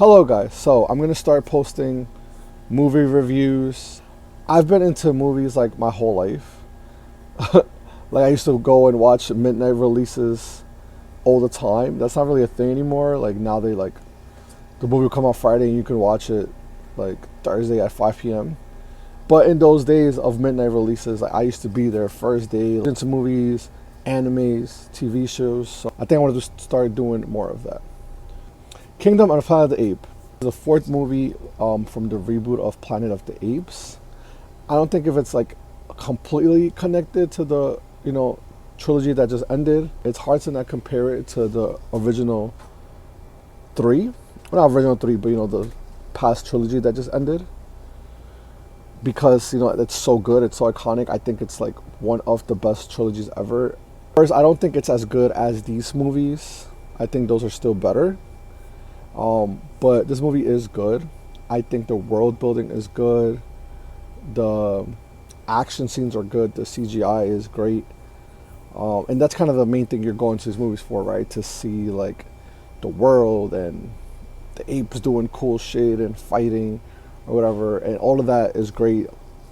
Hello guys, so I'm gonna start posting movie reviews. I've been into movies like my whole life. Like I used to go and watch midnight releases all the time. That's not really a thing anymore. Like now the movie will come out Friday and you can watch it like Thursday at 5 p.m. But in those days of midnight releases, like, I used to be there first day into movies, animes, TV shows. So I think I want to just start doing more of that. Kingdom of Planet of the Apes. The fourth movie from the reboot of Planet of the Apes. I don't think if it's like completely connected to the trilogy that just ended. It's hard to not compare it to the original three. Well, not original three, but the past trilogy that just ended. Because it's so good, it's so iconic. I think it's like one of the best trilogies ever. First, I don't think it's as good as these movies. I think those are still better. But this movie is good. I think the world building is good. The action scenes are good. The CGI is great. And that's kind of the main thing you're going to these movies for, right? To see like the world and the apes doing cool shit and fighting or whatever. And all of that is great.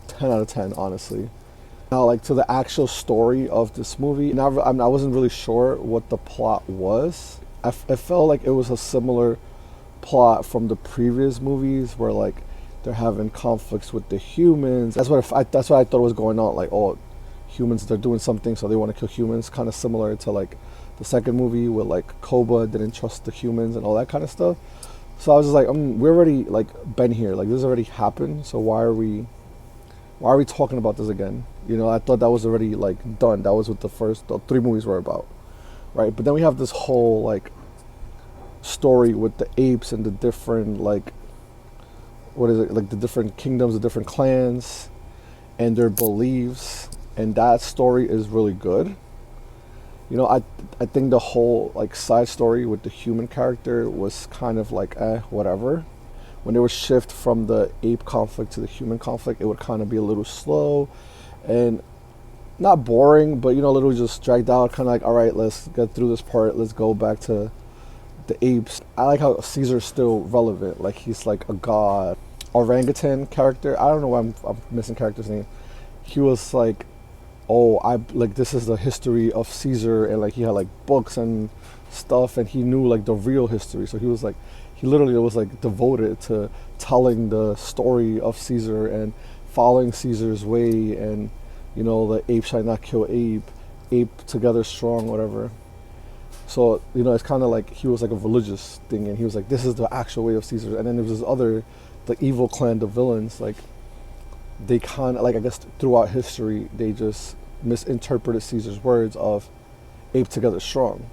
10 out of 10, honestly. Now, like to the actual story of this movie, I wasn't really sure what the plot was. It felt like it was a similar plot from the previous movies where like they're having conflicts with the humans. That's what I thought was going on. Like, oh, humans, they're doing something, so they want to kill humans. Kind of similar to like the second movie where like Koba didn't trust the humans and all that kind of stuff. So I was just like, we're already like been here. Like this already happened. So why are we talking about this again? I thought that was already like done. That was what the three movies were about, right? But then we have this whole like story with the apes and the different like the different kingdoms, the different clans and their beliefs, and that story is really good. I think the whole like side story with the human character was kind of like whatever. When they would shift from the ape conflict to the human conflict, it would kind of be a little slow and not boring, but a little just dragged out, kind of like, all right, let's get through this part, let's go back to the apes. I like how Caesar's still relevant. Like he's like a god. Orangutan character. I don't know why I'm missing character's name. He was like, oh, this is the history of Caesar, and like he had like books and stuff, and he knew like the real history. So he literally was like devoted to telling the story of Caesar and following Caesar's way, and the ape shall not kill ape together strong, whatever. So, it's kind of like he was like a religious thing, and he was like, this is the actual way of Caesar. And then there was this other, the evil clan, the villains, like, they kind of, like, I guess throughout history, they just misinterpreted Caesar's words of ape together strong,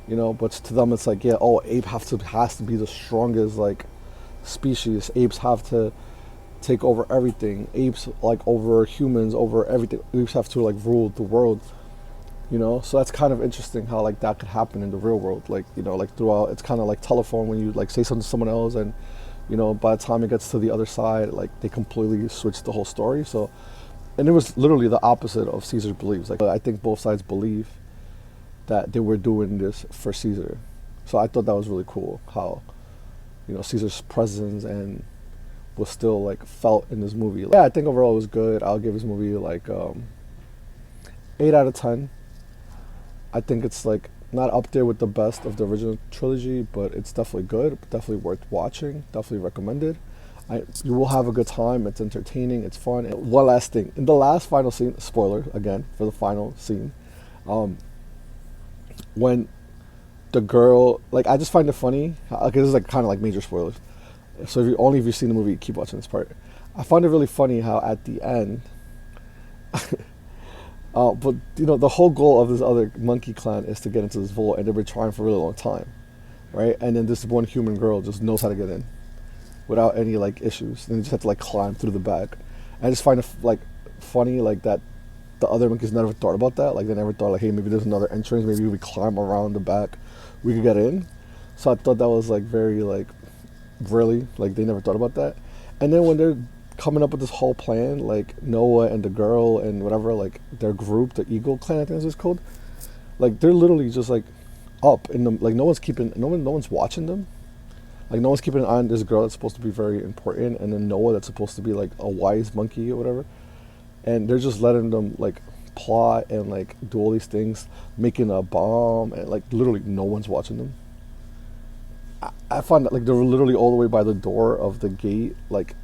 but to them it's like, yeah, oh, ape has to be the strongest, like, species. Apes have to take over everything. Apes, like, over humans, over everything. Apes have to, like, rule the world. So that's kind of interesting how like that could happen in the real world. Like like throughout, it's kind of like telephone when you like say something to someone else, and by the time it gets to the other side, like they completely switch the whole story. So, and it was literally the opposite of Caesar's beliefs. Like I think both sides believe that they were doing this for Caesar. So I thought that was really cool how Caesar's presence and was still like felt in this movie. Yeah, I think overall it was good. I'll give this movie like 8 out of 10. I think it's like not up there with the best of the original trilogy, but it's definitely good, definitely worth watching, definitely recommended. You will have a good time. It's entertaining, it's fun. And one last thing, in the last final scene, spoiler again for the final scene, when the girl, like, I just find it funny. Okay, this is like kind of like major spoilers. So if you've seen the movie, keep watching this part. I find it really funny how at the end. But the whole goal of this other monkey clan is to get into this vault, and they've been trying for a really long time, right? And then this one human girl just knows how to get in without any like issues, and they just have to like climb through the back. I just find it like funny, like that the other monkeys never thought about that. Like they never thought like, hey, maybe there's another entrance, maybe we climb around the back, we could get in. So I thought that was like very like really like they never thought about that. And then when they're coming up with this whole plan, like Noah and the girl and whatever, like their group, the Eagle Clan, I think it's called. Like they're literally just like up in the, like no one's watching them. Like no one's keeping an eye on this girl that's supposed to be very important, and then Noah that's supposed to be like a wise monkey or whatever, and they're just letting them like plot and like do all these things, making a bomb, and like literally no one's watching them. I find that like they're literally all the way by the door of the gate, like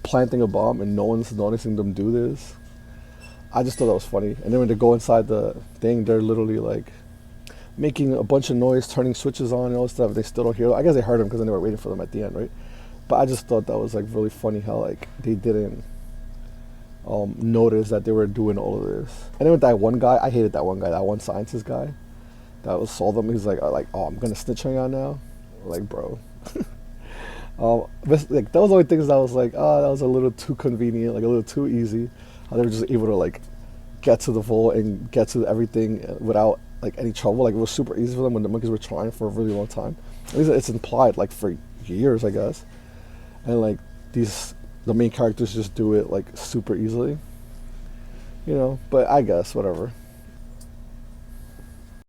planting a bomb, and no one's noticing them do this. I just thought that was funny. And then when they go inside the thing, they're literally like making a bunch of noise, turning switches on and all this stuff. They still don't hear them. I guess they heard them because they were waiting for them at the end, right? But I just thought that was like really funny how like they didn't notice that they were doing all of this. And then with that one guy, I hated that one guy, that one scientist guy that was saw them. He's like, oh, I'm gonna snitch on y'all now. Like, bro. But like that was the only things that I was like, oh, that was a little too convenient, like a little too easy. How they were just able to like get to the vault and get to everything without like any trouble. Like it was super easy for them when the monkeys were trying for a really long time. At least it's implied like for years, I guess. And like the main characters just do it like super easily, you know. But I guess whatever.